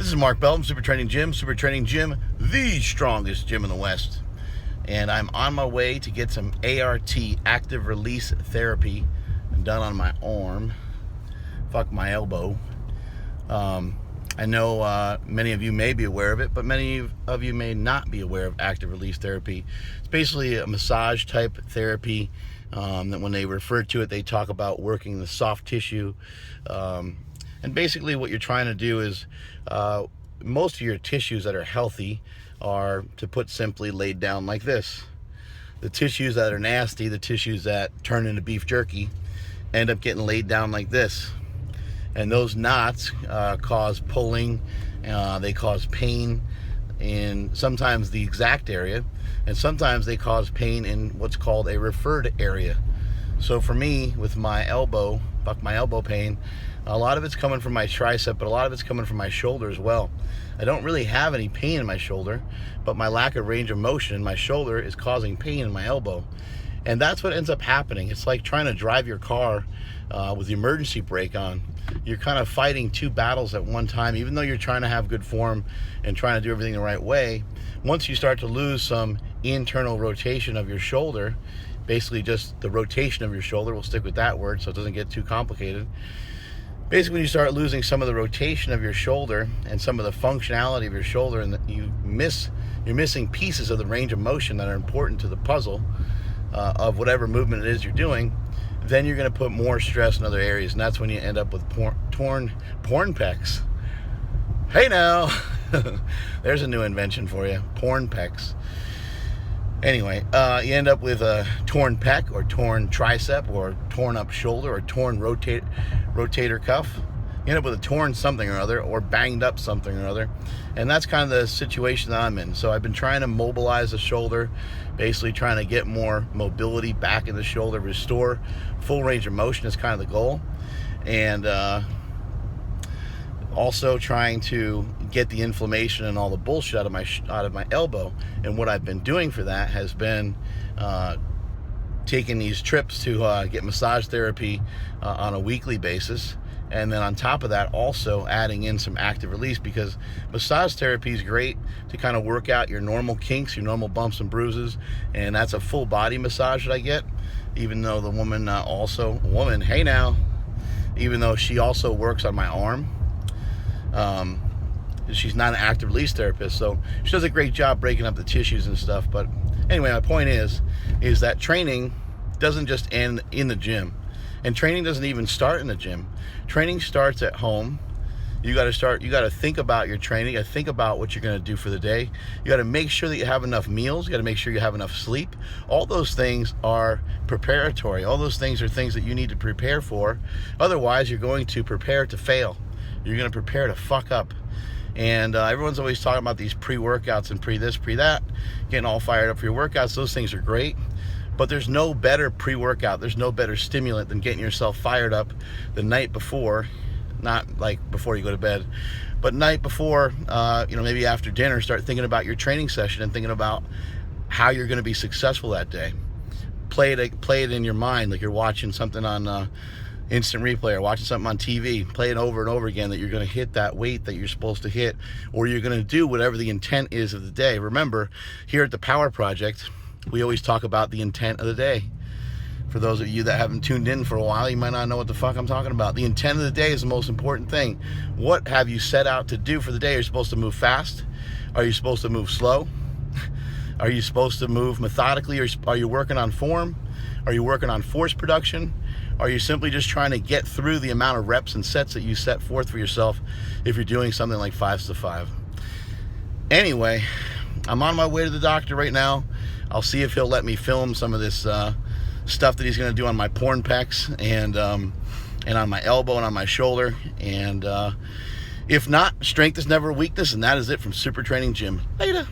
This is Mark Belton, Super Training Gym. Super Training Gym, the strongest gym in the West. And I'm on my way to get some ART, active release therapy, done on my arm. Fuck my elbow. I know many of you may be aware of it, but many of you may not be aware of active release therapy. It's basically a massage type therapy that when they refer to it, they talk about working the soft tissue. And basically what you're trying to do is most of your tissues that are healthy are, to put simply, laid down like this. The tissues that are nasty, the tissues that turn into beef jerky, end up getting laid down like this. And those knots cause pulling, they cause pain in sometimes the exact area, and sometimes they cause pain in what's called a referred area. So for me, with my elbow, my elbow pain, a lot of it's coming from my tricep, but a lot of it's coming from my shoulder as well. I don't really have any pain in my shoulder, but my lack of range of motion in my shoulder is causing pain in my elbow. And that's what ends up happening. It's like trying to drive your car with the emergency brake on. You're kind of fighting two battles at one time, even though you're trying to have good form and trying to do everything the right way. Once you start to lose some internal rotation of your shoulder, basically just the rotation of your shoulder, we'll stick with that word so it doesn't get too complicated. Basically, when you start losing some of the rotation of your shoulder and some of the functionality of your shoulder, and you're missing pieces of the range of motion that are important to the puzzle of whatever movement it is you're doing, then you're going to put more stress in other areas, and that's when you end up with torn pecs. Hey now, there's a new invention for you, porn pecs. Anyway, you end up with a torn pec or torn tricep or torn up shoulder or torn rotator cuff. You end up with a torn something or other or banged up something or other. And that's kind of the situation that I'm in. So I've been trying to mobilize the shoulder, basically trying to get more mobility back in the shoulder, restore full range of motion is kind of the goal. And also trying to get the inflammation and all the bullshit out of my elbow. And what I've been doing for that has been taking these trips to get massage therapy on a weekly basis, and then on top of that also adding in some active release, because massage therapy is great to kind of work out your normal kinks, your normal bumps and bruises, and that's a full body massage that I get, even though the woman hey now, even though she also works on my arm. She's not an active release therapist, so she does a great job breaking up the tissues and stuff. But anyway, my point is that training doesn't just end in the gym, and training doesn't even start in the gym. Training starts at home. You got to think about your training. You got to think about what you're going to do for the day. You got to make sure that you have enough meals. You got to make sure you have enough sleep. All those things are preparatory. All those things are things that you need to prepare for. Otherwise, you're going to prepare to fail. You're going to prepare to fuck up. And everyone's always talking about these pre-workouts and pre-this, pre-that, getting all fired up for your workouts. Those things are great, but there's no better pre-workout. There's no better stimulant than getting yourself fired up the night before, not like before you go to bed, but night before, maybe after dinner, start thinking about your training session and thinking about how you're going to be successful that day. Play it in your mind like you're watching something on instant replay or watching something on TV. Play it over and over again that you're going to hit that weight that you're supposed to hit, or you're going to do whatever the intent is of the day. Remember, here at the Power Project, we always talk about the intent of the day. For those of you that haven't tuned in for a while, you might not know what the fuck I'm talking about. The intent of the day is the most important thing. What have you set out to do for the day? Are you supposed to move fast? Are you supposed to move slow? Are you supposed to move methodically? Or are you working on form? Are you working on force production? Are you simply just trying to get through the amount of reps and sets that you set forth for yourself if you're doing something like 5s to 5? Anyway, I'm on my way to the doctor right now. I'll see if he'll let me film some of this stuff that he's going to do on my porn pecs and on my elbow and on my shoulder. And if not, strength is never a weakness, and that is it from Super Training Gym. Later.